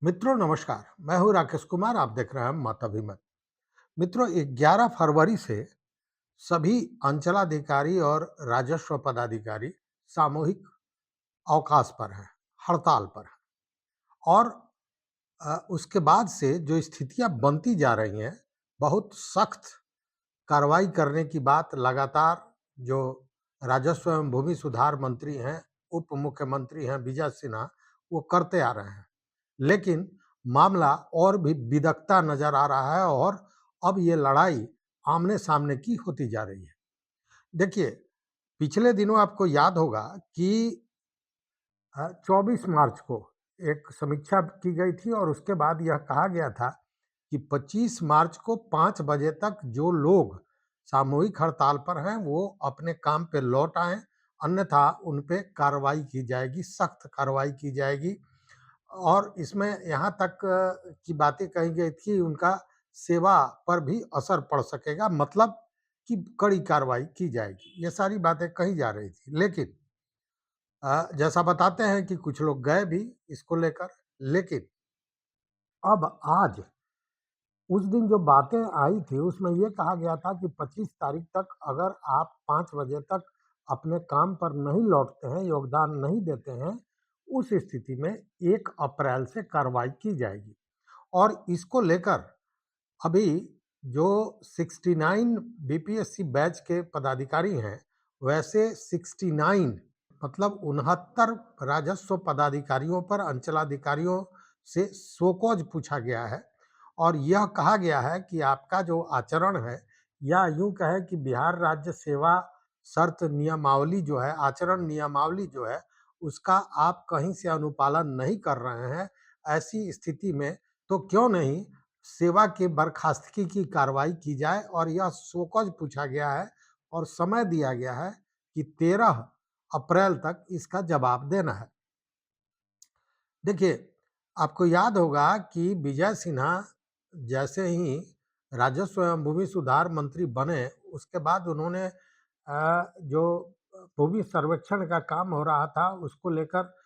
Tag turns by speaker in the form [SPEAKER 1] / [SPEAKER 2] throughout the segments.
[SPEAKER 1] मित्रों नमस्कार। मैं हूं राकेश कुमार। आप देख रहे हैं मत अभिमत। मित्रों 11 फरवरी से सभी अंचलाधिकारी और राजस्व पदाधिकारी सामूहिक अवकाश पर हैं, हड़ताल पर हैं। और उसके बाद से जो स्थितियां बनती जा रही हैं, बहुत सख्त कार्रवाई करने की बात लगातार जो राजस्व एवं भूमि सुधार मंत्री हैं, उप मुख्यमंत्री हैं विजय सिन्हा, वो करते आ रहे हैं। लेकिन मामला और भी बिदकता नजर आ रहा है और अब ये लड़ाई आमने-सामने की होती जा रही है। देखिए, पिछले दिनों आपको याद होगा कि 24 मार्च को एक समीक्षा की गई थी और उसके बाद यह कहा गया था कि 25 मार्च को 5 बजे तक जो लोग सामूहिक हड़ताल पर हैं, वो अपने काम पे लौट आएँ, अन्यथा उन पे कार्रवाई की जाएगी, सख्त कार्रवाई की जाएगी। और इसमें यहाँ तक की बातें कही गई थी, उनका सेवा पर भी असर पड़ सकेगा, मतलब कि कड़ी कार्रवाई की जाएगी। ये सारी बातें कही जा रही थी। लेकिन जैसा बताते हैं कि कुछ लोग गए भी इसको लेकर, लेकिन अब आज उस दिन जो बातें आई थी उसमें ये कहा गया था कि 25 तारीख तक अगर आप 5 बजे तक अपने काम पर नहीं लौटते हैं, योगदान नहीं देते हैं, उस स्थिति में 1 अप्रैल से कार्रवाई की जाएगी। और इसको लेकर अभी जो 69 बीपीएससी बैच के पदाधिकारी हैं, वैसे 69 मतलब 69 राजस्व पदाधिकारियों पर अंचलाधिकारियों से शोकॉज पूछा गया है और यह कहा गया है कि आपका जो आचरण है, या यूं कहें कि बिहार राज्य सेवा शर्त नियमावली जो है, आचरण नियमावली जो है, उसका आप कहीं से अनुपालन नहीं कर रहे हैं। ऐसी स्थिति में तो क्यों नहीं सेवा के बर्खास्तगी की कार्रवाई की जाए, और यह शोकॉज पूछा गया है और समय दिया गया है कि 13 अप्रैल तक इसका जवाब देना है। देखिए, आपको याद होगा कि विजय सिन्हा जैसे ही राजस्व एवं भूमि सुधार मंत्री बने, उसके बाद उन्होंने जो भूमि सर्वेक्षण का काम हो रहा था, उसको लेकर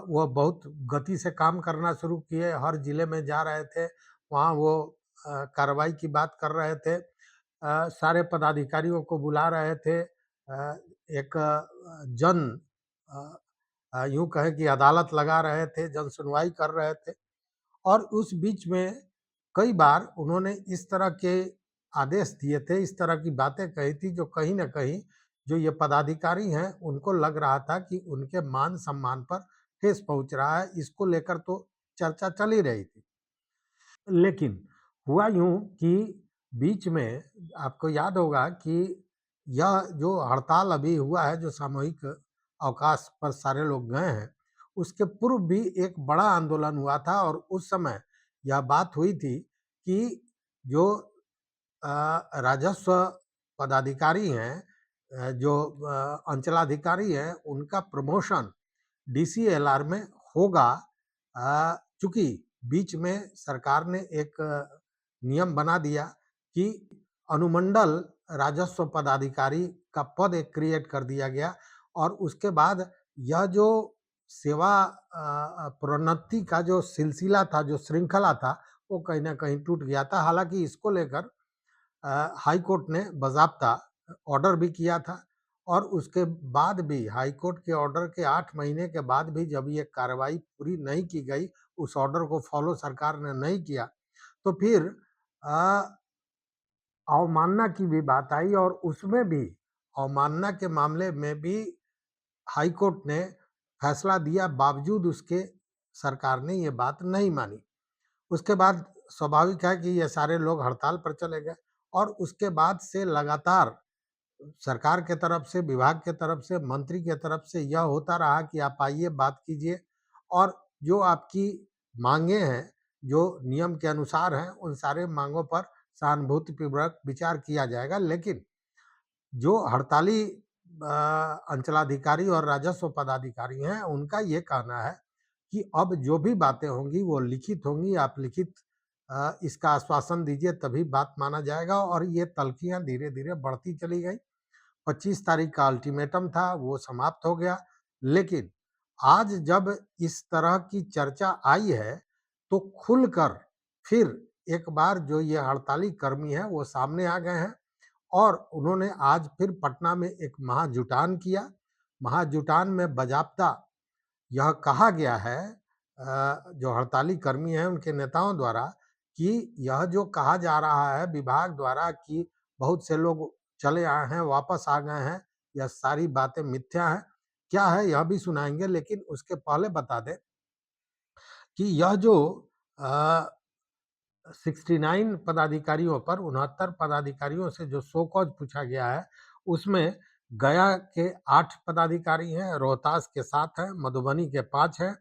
[SPEAKER 1] वह बहुत गति से काम करना शुरू किए। हर जिले में जा रहे थे, वहाँ वो कार्रवाई की बात कर रहे थे। सारे पदाधिकारियों को बुला रहे थे। एक जन यूँ कहें कि अदालत लगा रहे थे, जन सुनवाई कर रहे थे। और उस बीच में कई बार उन्होंने इस तरह के आदेश दिए थे, इस तरह की बातें कही थी, जो कहीं न कहीं जो ये पदाधिकारी हैं, उनको लग रहा था कि उनके मान-सम्मान पर ठेस पहुँच रहा है। इसको लेकर तो चर्चा चल ही रही थी। लेकिन हुआ यूँ कि बीच में आपको याद होगा कि यह जो हड़ताल अभी हुआ है, जो सामूहिक अवकाश पर सारे लोग गए हैं, उसके पूर्व भी एक बड़ा आंदोलन हुआ था और उस समय यह बात हुई थी कि जो राजस्व पदाधिकारी हैं, जो अंचलाधिकारी हैं, उनका प्रमोशन डीसीएलआर में होगा। चूँकि बीच में सरकार ने एक नियम बना दिया कि अनुमंडल राजस्व पदाधिकारी का पद एक क्रिएट कर दिया गया और उसके बाद यह जो सेवा प्रोन्नति का जो सिलसिला था, जो श्रृंखला था, वो कहीं न कहीं टूट गया था। हालाँकि इसको लेकर हाई कोर्ट ने बाज़ाब्ता ऑर्डर भी किया था और उसके बाद भी हाई कोर्ट के ऑर्डर के 8 महीने के बाद भी जब ये कार्रवाई पूरी नहीं की गई, उस ऑर्डर को फॉलो सरकार ने नहीं किया, तो फिर अ, अवमानना की भी बात आई और उसमें भी अवमानना के मामले में भी हाई कोर्ट ने फैसला दिया, बावजूद उसके सरकार ने ये बात नहीं मानी। उसके बाद स्वाभाविक है कि ये सारे लोग हड़ताल पर चले गए और उसके बाद से लगातार सरकार के तरफ से, विभाग के तरफ से, मंत्री के तरफ से यह होता रहा कि आप आइए, बात कीजिए और जो आपकी माँगे हैं, जो नियम के अनुसार हैं, उन सारे माँगों पर सहानुभूतिपूर्वक विचार किया जाएगा। लेकिन जो हड़ताली अंचलाधिकारी और राजस्व पदाधिकारी हैं, उनका ये कहना है कि अब जो भी बातें होंगी वो लिखित होंगी। आप लिखित इसका आश्वासन दीजिए, तभी बात माना जाएगा। और ये तल्खियाँ धीरे-धीरे बढ़ती चली गई। 25 तारीख का अल्टीमेटम था, वो समाप्त हो गया। लेकिन आज जब इस तरह की चर्चा आई है, तो खुलकर फिर एक बार जो ये हड़ताली कर्मी हैं वो सामने आ गए हैं और उन्होंने आज फिर पटना में एक महाजुटान किया। महाजुटान में बाज़ाब्ता यह कहा गया है जो हड़ताली कर्मी हैं उनके नेताओं द्वारा कि यह जो कहा जा रहा है विभाग द्वारा कि बहुत से लोग चले आए हैं, वापस आ गए हैं, यह सारी बातें मिथ्या हैं। क्या है यह भी सुनाएँगे, लेकिन उसके पहले बता दें कि यह जो अ, 69 पदाधिकारियों पर 69 पदाधिकारियों से जो शो कॉज पूछा गया है, उसमें गया के 8 पदाधिकारी हैं, रोहतास के 7 हैं, मधुबनी के 5 हैं।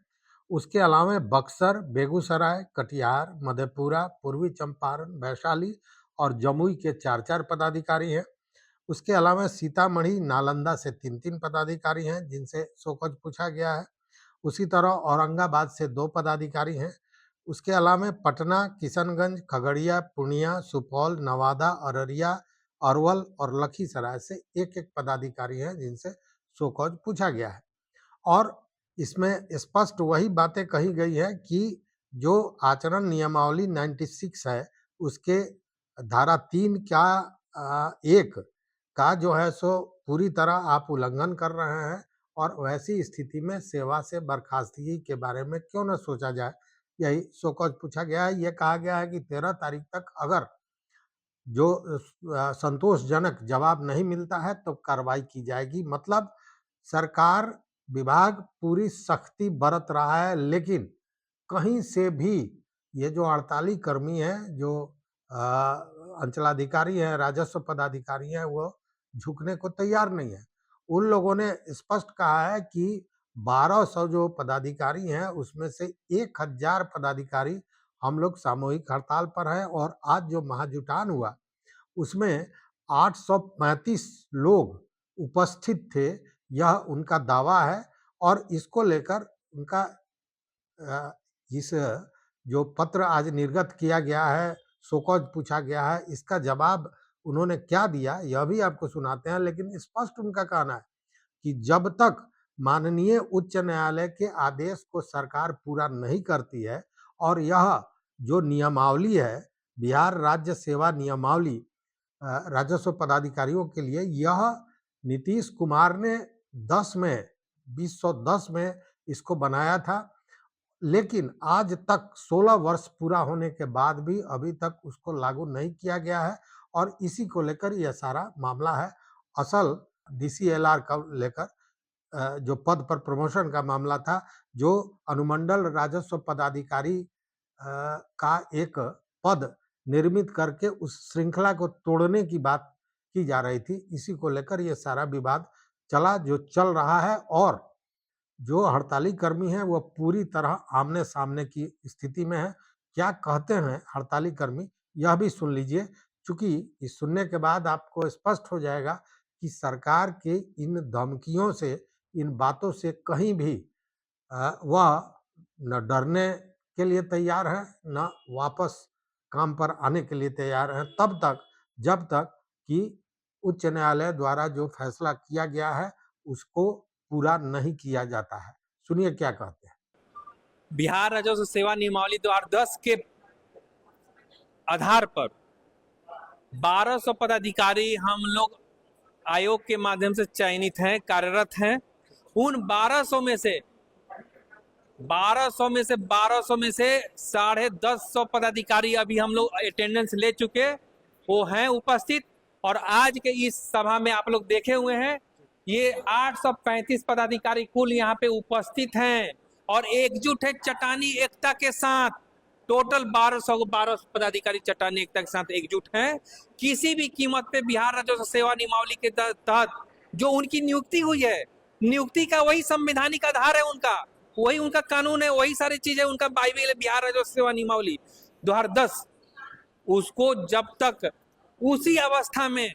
[SPEAKER 1] उसके अलावा बक्सर, बेगूसराय, कटिहार, मधेपुरा, पूर्वी चंपारण, वैशाली और जमुई के 4-4 पदाधिकारी हैं। उसके अलावा सीतामढ़ी, नालंदा से 3-3 पदाधिकारी हैं, जिनसे शो कॉज पूछा गया है। उसी तरह औरंगाबाद से 2 पदाधिकारी हैं। उसके अलावा पटना, किशनगंज, खगड़िया, पूर्णिया, सुपौल, नवादा, अररिया, अरवल और लखीसराय से 1-1 पदाधिकारी हैं, जिनसे शो कॉज पूछा गया है। और इसमें स्पष्ट वही बातें कही गई है कि जो आचरण नियमावली 96 है, उसके धारा 3 का 1 का जो है सो पूरी तरह आप उल्लंघन कर रहे हैं और वैसी स्थिति में सेवा से बर्खास्तगी के बारे में क्यों न सोचा जाए, यही शो कॉज पूछा गया है। ये कहा गया है कि 13 तारीख तक अगर जो संतोषजनक जवाब नहीं मिलता है तो कार्रवाई की जाएगी। मतलब सरकार, विभाग पूरी सख्ती बरत रहा है, लेकिन कहीं से भी ये जो हड़ताली कर्मी हैं, जो अंचलाधिकारी हैं, राजस्व पदाधिकारी हैं, वो झुकने को तैयार नहीं है। उन लोगों ने स्पष्ट कहा है कि 1200 जो पदाधिकारी हैं, उसमें से 1000 पदाधिकारी हम लोग सामूहिक हड़ताल पर हैं और आज जो महाजुटान हुआ, उसमें 835 लोग उपस्थित थे, यह उनका दावा है और इसको लेकर उनका इस जो पत्र आज निर्गत किया गया है, शो कॉज पूछा गया है, इसका जवाब उन्होंने क्या दिया, यह भी आपको सुनाते हैं। लेकिन स्पष्ट उनका कहना है कि जब तक माननीय उच्च न्यायालय के आदेश को सरकार पूरा नहीं करती है और यह जो नियमावली है, बिहार राज्य सेवा नियमावली राजस्व पदाधिकारियों के लिए, यह नीतीश कुमार ने 2010 में इसको बनाया था, लेकिन आज तक 16 वर्ष पूरा होने के बाद भी अभी तक उसको लागू नहीं किया गया है और इसी को लेकर यह सारा मामला है। असल डीसीएलआर का लेकर जो पद पर प्रमोशन का मामला था, जो अनुमंडल राजस्व पदाधिकारी का एक पद निर्मित करके उस श्रृंखला को तोड़ने की बात की जा रही थी। इसी को लेकर ये सारा विवाद चला, जो चल रहा है और जो हड़ताली कर्मी हैं वो पूरी तरह आमने-सामने की स्थिति में हैं। क्या कहते हैं हड़ताली कर्मी, यह भी सुन लीजिए। चूँकि इस सुनने के बाद आपको स्पष्ट हो जाएगा कि सरकार के इन धमकियों से, इन बातों से कहीं भी वह न डरने के लिए तैयार है, न वापस काम पर आने के लिए तैयार हैं, तब तक जब तक कि उच्च न्यायालय द्वारा जो फैसला किया गया है, उसको पूरा नहीं किया जाता है। सुनिए क्या कहते हैं।
[SPEAKER 2] बिहार राजस्व सेवा नियमावली 2010 के आधार पर 1200 पदाधिकारी हम लोग आयोग के माध्यम से चयनित हैं, कार्यरत हैं। उन 1200 में से 1,200 पदाधिकारी अभी हम लोग अटेंडेंस ले चुके, वो हैं उपस्थित। और आज के इस सभा में आप लोग देखे हुए हैं, ये 835 पदाधिकारी कुल यहाँ पे उपस्थित हैं और एकजुट है चट्टानी एकता के साथ। टोटल 1200 पदाधिकारी चट्टानी एकता के साथ एकजुट हैं। किसी भी कीमत पे बिहार राजस्व सेवा नियमावली के तहत जो उनकी नियुक्ति हुई है, नियुक्ति का वही संवैधानिक आधार है, उनका वही उनका कानून है, वही सारी चीजें उनका बाइबल है, बिहार राजस्व सेवा नियमावली 2010। उसको जब तक उसी अवस्था में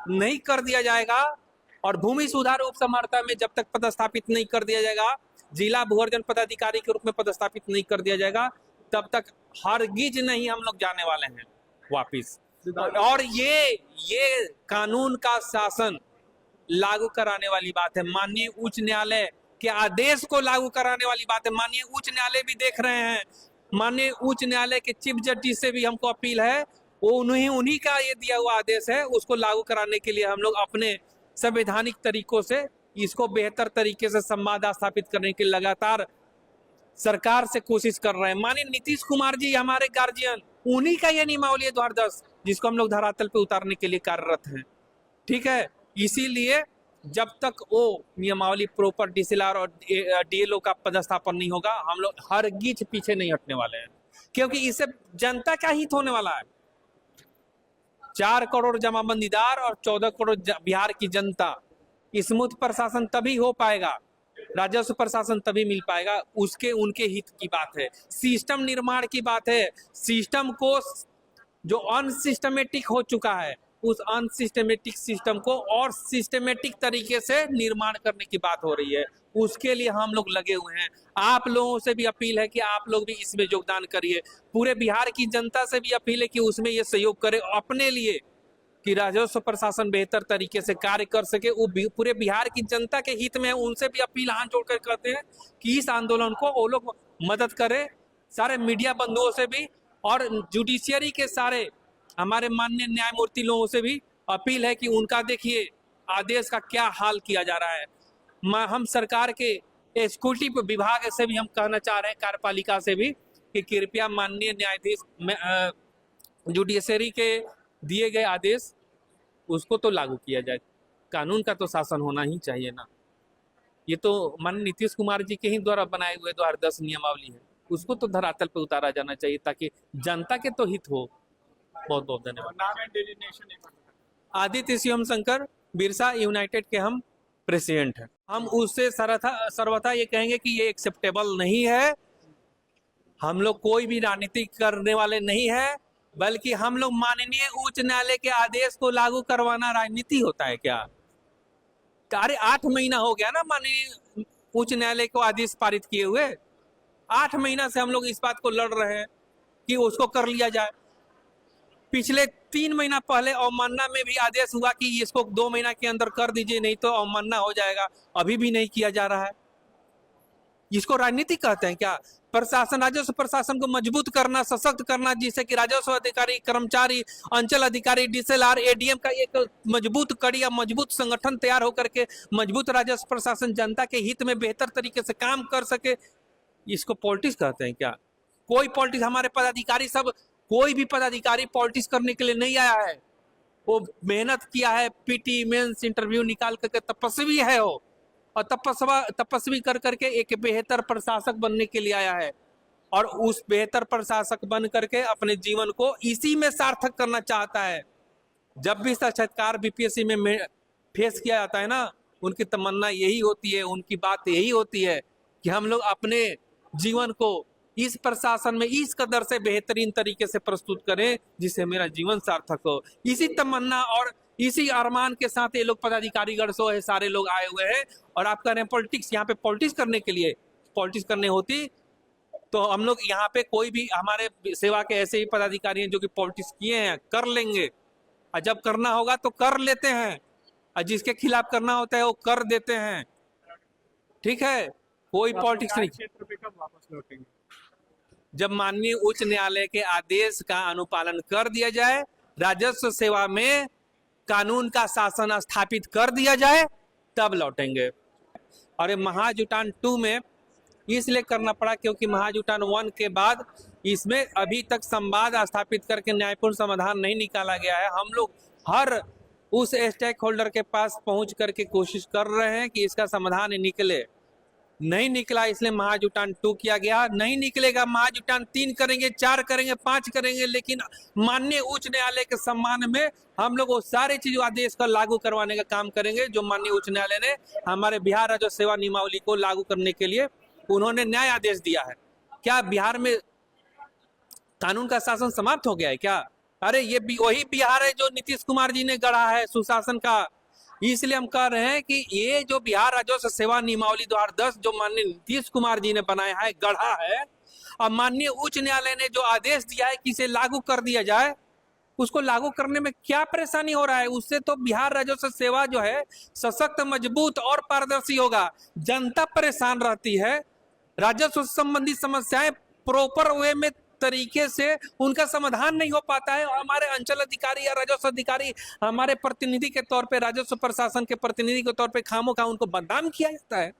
[SPEAKER 2] नहीं कर दिया जाएगा और भूमि सुधार उपसमर्था में जब तक पदस्थापित नहीं कर दिया जाएगा, जिला भूअर्जन पदाधिकारी के रूप में पदस्थापित नहीं कर दिया जाएगा, तब तक हरगिज नहीं हम लोग जाने वाले हैं वापिस। और ये कानून का शासन लागू कराने वाली बात है, माननीय उच्च न्यायालय के आदेश को लागू कराने वाली बात है। माननीय उच्च न्यायालय भी देख रहे हैं माननीय उच्च न्यायालय के चीफ जस्टिस से भी हमको अपील है, वो उन्हीं का ये दिया हुआ आदेश है, उसको लागू कराने के लिए हम लोग अपने संवैधानिक तरीकों से इसको बेहतर तरीके से संवाद स्थापित करने के लगातार सरकार से कोशिश कर रहे हैं। माननीय नीतीश कुमार जी हमारे गार्जियन, उन्हीं का ये नियमावली है 2010 जिसको हम लोग धरातल पे उतारने के लिए कार्यरत हैं। ठीक है, इसीलिए जब तक वो नियमावली प्रॉपर डीसीएलआर और डीएलओ का पदस्थापन नहीं होगा, हम लोग हरगिज पीछे नहीं हटने वाले हैं, क्योंकि इससे जनता का हित होने वाला है। 4 करोड़ जमाबंदीदार और 14 करोड़ बिहार की जनता, स्मूथ प्रशासन तभी हो पाएगा, राजस्व प्रशासन तभी मिल पाएगा, उसके उनके हित की बात है, सिस्टम निर्माण की बात है। सिस्टम को जो अनसिस्टमेटिक हो चुका है, उस अनसिस्टमेटिक सिस्टम को और सिस्टमेटिक तरीके से निर्माण करने की बात हो रही है। उसके लिए हम लोग लगे हुए हैं। आप लोगों से भी अपील है कि आप लोग भी इसमें योगदान करिए। पूरे बिहार की जनता से भी अपील है कि उसमें ये सहयोग करे अपने लिए, कि राजस्व प्रशासन बेहतर तरीके से कार्य कर सके। वो पूरे बिहार की जनता के हित में है। उनसे भी अपील हाथ जोड़कर करते हैं कि इस आंदोलन को वो लोग मदद करें। सारे मीडिया बंधुओं से भी और जुडिशियरी के सारे हमारे माननीय न्यायमूर्ति लोगों से भी अपील है कि उनका देखिए आदेश का क्या हाल किया जा रहा है। हम सरकार के एग्जीक्यूटिव विभाग से भी हम कहना चाह रहे हैं, कार्यपालिका से भी, कि कृपया माननीय न्यायाधीश जुडिशियरी के दिए गए आदेश उसको तो लागू किया जाए। कानून का तो शासन होना ही चाहिए ना। ये तो माननीय नीतीश कुमार जी के ही द्वारा बनाए हुए 2010 नियमावली है, उसको तो धरातल पे उतारा जाना चाहिए ताकि जनता के तो हित हो। बहुत बहुत धन्यवाद। आदित्य शिवम शंकर, बिरसा यूनाइटेड के हम प्रेसिडेंट हैं। हम उससे सर्वथा ये कहेंगे कि ये एक्सेप्टेबल नहीं है। हम लोग कोई भी राजनीति करने वाले नहीं है, बल्कि हम लोग माननीय उच्च न्यायालय के आदेश को लागू करवाना राजनीति होता है क्या? अरे 8 महीना हो गया ना माननीय उच्च न्यायालय को आदेश पारित किए हुए। 8 महीना से हम लोग इस बात को लड़ रहे हैं कि उसको कर लिया जाए। पिछले 3 महीना पहले अवमानना में भी आदेश हुआ कि इसको 2 महीना के अंदर कर दीजिए, नहीं तो अवमानना हो जाएगा। अभी भी नहीं किया जा रहा है। इसको राजनीति कहते हैं क्या? प्रशासन, राजस्व प्रशासन को मजबूत करना, सशक्त करना, जिससे कि राजस्व अधिकारी, कर्मचारी, अंचल अधिकारी, डीसीएलआर, एडीएम का एक मजबूत कड़ी या मजबूत संगठन तैयार होकर के मजबूत राजस्व प्रशासन जनता के हित में बेहतर तरीके से काम कर सके। इसको पॉलिटिक्स कहते हैं क्या? कोई पॉलिटिक्स, हमारे पदाधिकारी सब, कोई भी पदाधिकारी पॉलिटिक्स करने के लिए नहीं आया है। वो मेहनत किया है, पीटी मेंस इंटरव्यू निकाल करके तपस्वी है वो, और तपस्वी कर करके एक बेहतर प्रशासक बनने के लिए आया है। और उस बेहतर प्रशासक बन करके अपने जीवन को इसी में सार्थक करना चाहता है। जब भी साक्षात्कार बीपीएससी में फेस किया जाता है ना, उनकी तमन्ना यही होती है, उनकी बात यही होती है कि हम लोग अपने जीवन को इस प्रशासन में इस कदर से बेहतरीन तरीके से प्रस्तुत करें जिससे मेरा जीवन सार्थक हो। इसी तमन्ना और इसी अरमान के साथ ये लोग पदाधिकारी गण सो है, सारे लोग आए हुए हैं। और आप कह रहे हैं पॉलिटिक्स, यहाँ पे पॉलिटिक्स करने के लिए, पॉलिटिक्स करने होती तो हम लोग यहाँ पे कोई भी हमारे सेवा के ऐसे ही पदाधिकारी हैं जो कि पॉलिटिक्स किए हैं, कर लेंगे। और जब करना होगा तो कर लेते हैं, और जिसके खिलाफ करना होता है वो कर देते हैं। ठीक है, कोई पॉलिटिक्स नहीं।
[SPEAKER 3] क्षेत्र पे कब वापस लौटेंगे?
[SPEAKER 2] जब माननीय उच्च न्यायालय के आदेश का अनुपालन कर दिया जाए, राजस्व सेवा में कानून का शासन स्थापित कर दिया जाए, तब लौटेंगे। और महाजुटान 2 में इसलिए करना पड़ा क्योंकि महाजुटान 1 के बाद इसमें अभी तक संवाद स्थापित करके न्यायपूर्ण समाधान नहीं निकाला गया है। हम लोग हर उस स्टेक होल्डर के पास पहुंच करके कोशिश कर रहे हैं कि इसका समाधान निकले। नहीं निकला, इसलिए महाजुटान 2 किया गया। नहीं निकलेगा, महाजुटान 3 करेंगे, 4 करेंगे, 5 करेंगे, लेकिन माननीय उच्च न्यायालय के सम्मान में हम लोग वो सारे चीजों आदेश का लागू करवाने का काम करेंगे जो माननीय उच्च न्यायालय ने हमारे बिहार राजस्व सेवा नियमावली को लागू करने के लिए उन्होंने न्याय आदेश दिया है। क्या बिहार में कानून का शासन समाप्त हो गया है क्या? अरे ये वही बिहार है जो नीतीश कुमार जी ने गढ़ा है सुशासन का। इसलिए हम कह रहे हैं कि ये जो बिहार राजस्व सेवा नियमावली 2010 जो माननीय नीतीश कुमार जी ने बनाया है, गढ़ा है, और माननीय उच्च न्यायालय ने जो आदेश दिया है कि इसे लागू कर दिया जाए, उसको लागू करने में क्या परेशानी हो रहा है? उससे तो बिहार राजस्व सेवा जो है सशक्त, मजबूत और पारदर्शी होगा। जनता परेशान रहती है, राजस्व संबंधी समस्याएं प्रॉपर वे में तरीके से उनका समाधान नहीं हो पाता है। हमारे अंचल अधिकारी या राजस्व अधिकारी हमारे प्रतिनिधि के तौर पे, राजस्व प्रशासन के प्रतिनिधि के तौर पे खामोखा उनको बदनाम किया जाता है।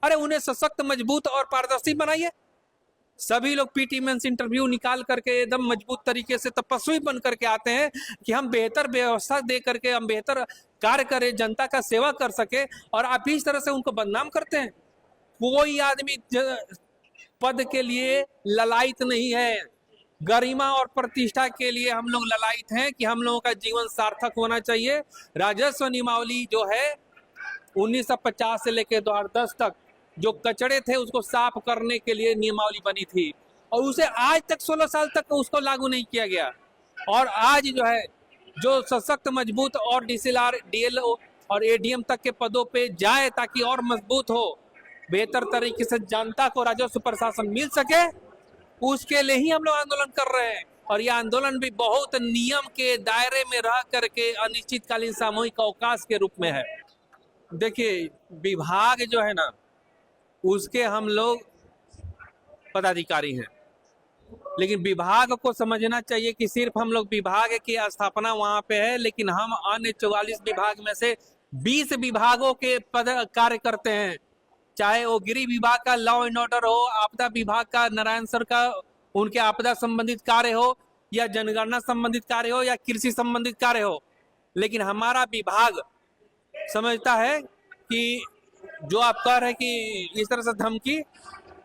[SPEAKER 2] अरे उन्हें सशक्त, मजबूत और पारदर्शी बनाइए। सभी लोग पीटी मेंस इंटरव्यू निकाल करके एकदम मजबूत तरीके से तपस्वी बन करके आते हैं कि हम बेहतर व्यवस्था दे करके हम बेहतर कार्य करें, जनता का सेवा कर सके, और आप इस तरह से उनको बदनाम करते हैं। कोई आदमी पद के लिए ललायत नहीं है, गरिमा और प्रतिष्ठा के लिए हम लोग ललायत हैं कि हम लोगों का जीवन सार्थक होना चाहिए। राजस्व नियमावली जो है 1950 से लेकर 2010 तक जो कचड़े थे उसको साफ करने के लिए नियमावली बनी थी, और उसे आज तक 16 साल तक उसको लागू नहीं किया गया। और आज जो है जो सशक्त, मजबूत और डीसीएलआर, डीएलओ और एडीएम तक के पदों पे जाए ताकि और मजबूत हो, बेहतर तरीके से जनता को राजस्व प्रशासन मिल सके, उसके लिए ही हम लोग आंदोलन कर रहे हैं। और यह आंदोलन भी बहुत नियम के दायरे में रह करके अनिश्चितकालीन सामूहिक अवकाश के रूप में है। देखिए, विभाग जो है ना उसके हम लोग पदाधिकारी हैं, लेकिन विभाग को समझना चाहिए कि सिर्फ हम लोग विभाग की स्थापना वहां पे है, लेकिन हम अन्य 44 विभाग में से 20 विभागों के पद कार्य करते हैं। चाहे वो गृह विभाग का लॉ एंड ऑर्डर हो, आपदा विभाग का नारायण सर का उनके आपदा संबंधित कार्य हो, या जनगणना संबंधित कार्य हो, या कृषि संबंधित कार्य हो, लेकिन हमारा विभाग समझता है कि जो आप कह रहे हैं कि इस तरह से धमकी,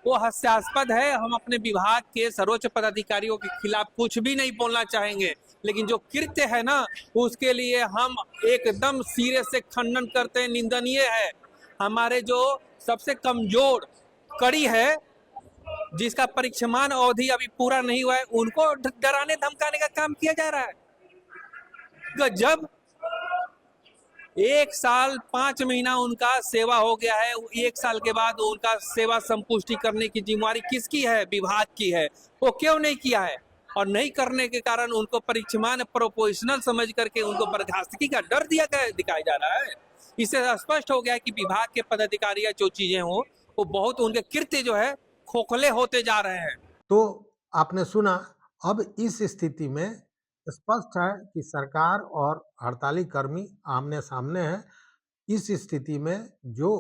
[SPEAKER 2] वो हास्यास्पद है। हम अपने विभाग के सर्वोच्च पदाधिकारियों के खिलाफ कुछ भी नहीं बोलना चाहेंगे, लेकिन जो कृत्य है ना उसके लिए हम एकदम सिरे से खंडन करते हैं, निंदनीय है। हमारे जो सबसे कमजोर कड़ी है, जिसका परीक्षमान अवधि अभी पूरा नहीं हुआ है, उनको डराने धमकाने का काम किया जा रहा है। गजब! 1 साल 5 महीना उनका सेवा हो गया है, 1 साल के बाद उनका सेवा संपुष्टि करने की जिम्मेवारी किसकी है? विभाग की है। वो क्यों नहीं किया है? और नहीं करने के कारण उनको परीक्षमान प्रोपोर्शनल समझ करके उनको बर्खास्तगी का डर दिखाया जा रहा है। इससे स्पष्ट हो गया कि विभाग के पदाधिकारी या जो चीजें हो वो बहुत, उनके कृत्य जो है खोखले होते जा रहे हैं।
[SPEAKER 1] तो आपने सुना, अब इस स्थिति में स्पष्ट है कि सरकार और हड़ताली कर्मी आमने सामने हैं। इस स्थिति में जो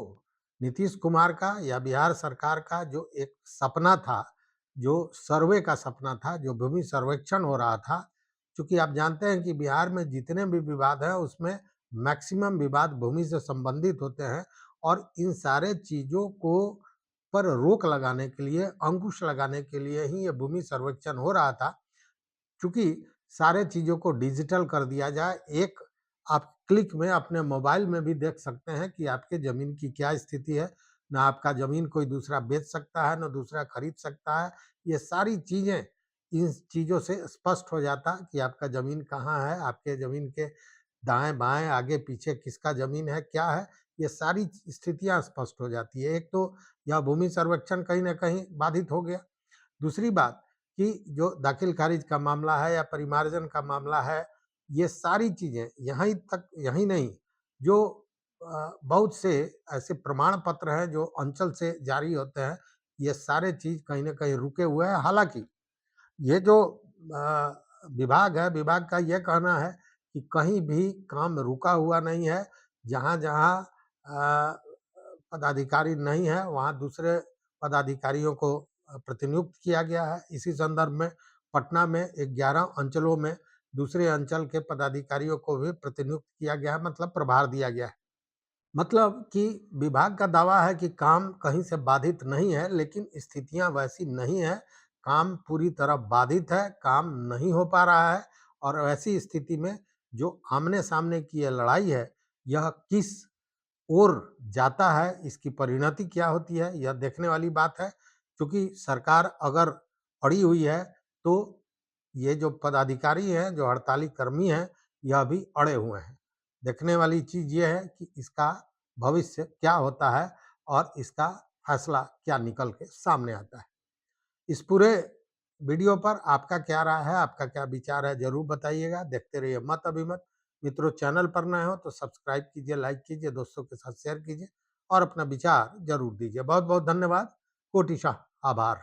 [SPEAKER 1] नीतीश कुमार का या बिहार सरकार का जो एक सपना था, जो सर्वे का सपना था, जो भूमि सर्वेक्षण हो रहा था, चूंकि आप जानते हैं कि बिहार में जितने भी विवाद हैं उसमें मैक्सिमम विवाद भूमि से संबंधित होते हैं, और इन सारे चीजों को पर रोक लगाने के लिए, अंकुश लगाने के लिए ही ये भूमि सर्वेक्षण हो रहा था। चूंकि सारे चीजों को डिजिटल कर दिया जाए, एक आप क्लिक में अपने मोबाइल में भी देख सकते हैं कि आपके जमीन की क्या स्थिति है। ना आपका जमीन कोई दूसरा बेच सकता है, ना दूसरा खरीद सकता है। ये सारी चीजें, इन चीजों से स्पष्ट हो जाता कि आपका जमीन कहाँ है, आपके जमीन के दाएं बाएं आगे पीछे किसका जमीन है, क्या है, ये सारी स्थितियां स्पष्ट हो जाती है। एक तो यह भूमि सर्वेक्षण कहीं ना कहीं बाधित हो गया। दूसरी बात कि जो दाखिल खारिज का मामला है या परिमार्जन का मामला है, ये सारी चीजें यहीं नहीं, जो बहुत से ऐसे प्रमाण पत्र हैं जो अंचल से जारी होते हैं, ये सारे चीज कहीं ना कहीं रुके हुए हैं। हालांकि ये जो विभाग है, विभाग का ये कहना है कि कहीं भी काम रुका हुआ नहीं है। जहाँ जहाँ पदाधिकारी नहीं है वहाँ दूसरे पदाधिकारियों को प्रतिनियुक्त किया गया है। इसी संदर्भ में पटना में 11 अंचलों में दूसरे अंचल के पदाधिकारियों को भी प्रतिनियुक्त किया गया है, मतलब प्रभार दिया गया है। मतलब कि विभाग का दावा है कि काम कहीं से बाधित नहीं है, लेकिन स्थितियां वैसी नहीं है। काम पूरी तरह बाधित है, काम नहीं हो पा रहा है, और ऐसी स्थिति में जो आमने-सामने की ये लड़ाई है, यह किस ओर जाता है, इसकी परिणति क्या होती है, यह देखने वाली बात है। क्योंकि सरकार अगर अड़ी हुई है, तो ये जो पदाधिकारी हैं, जो हड़ताली कर्मी हैं, यह भी अड़े हुए हैं। देखने वाली चीज़ ये है कि इसका भविष्य क्या होता है और इसका फैसला क्या निकल के सामने आता है। इस पूरे वीडियो पर आपका क्या राय है, आपका क्या विचार है, ज़रूर बताइएगा। देखते रहिए मत अभिमत। मित्रों, चैनल पर नए हो तो सब्सक्राइब कीजिए, लाइक कीजिए, दोस्तों के साथ शेयर कीजिए और अपना विचार ज़रूर दीजिए। बहुत बहुत धन्यवाद। कोटिशाह आभार।